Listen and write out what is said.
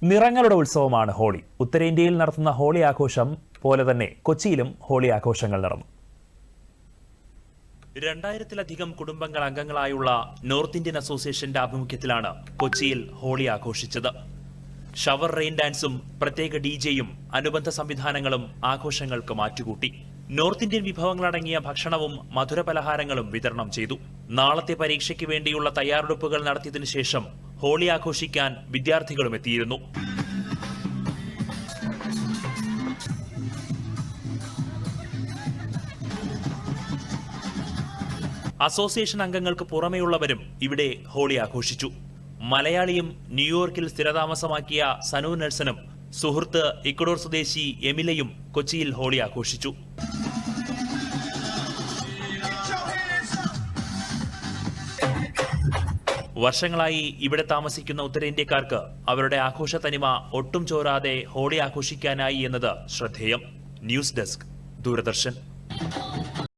നിറങ്ങളുടെ ഉത്സവമാണ് ഹോളി. ഉത്തരേന്ത്യയിൽ നടത്തുന്ന ഹോളി ആഘോഷം പോലെ തന്നെ കൊച്ചിയിലും ഹോളി ആഘോഷങ്ങൾ നടന്നു. 2000-ലധികം കുടുംബങ്ങൾ അംഗങ്ങളായുള്ള നോർത്ത് ഇന്ത്യൻ അസോസിയേഷന്റെ ആഭിമുഖ്യത്തിലാണ് കൊച്ചിയിൽ ഹോളി ആഘോഷിച്ചത്. ഷവർ റെയിൻ ഡാൻസും പ്രത്യേക ഡിജെയും അനുബന്ധ സംവിധാനങ്ങളും ആഘോഷങ്ങൾക്ക് മാറ്റുകൂട്ടി. നോർത്ത് ഇന്ത്യൻ വിഭവങ്ങളടങ്ങിയ ഭക്ഷണവും മധുരപലഹാരങ്ങളും വിതരണം ചെയ്തു. നാളത്തെ പരീക്ഷയ്ക്ക് വേണ്ടിയുള്ള തയ്യാറെടുപ്പുകൾ നടത്തിയതിനു ശേഷം ഹോളി ആഘോഷിക്കാൻ വിദ്യാർത്ഥികളും എത്തിയിരുന്നു. അസോസിയേഷൻ അംഗങ്ങൾക്ക് പുറമെയുള്ളവരും ഇവിടെ ഹോളി ആഘോഷിച്ചു. മലയാളിയും ന്യൂയോർക്കിൽ സ്ഥിരതാമസമാക്കിയ സനു നെൽസനും സുഹൃത്ത് ഇക്വഡോർ സ്വദേശി എമിലയും കൊച്ചിയിൽ ഹോളി ആഘോഷിച്ചു. വർഷങ്ങളായി ഇവിടെ താമസിക്കുന്ന ഉത്തരേന്ത്യക്കാർക്ക് അവരുടെ ആഘോഷ തനിമ ഒട്ടും ചോരാതെ ഹോളി ആഘോഷിക്കാനായി എന്നത് ശ്രദ്ധേയം. News desk, Doordarshan.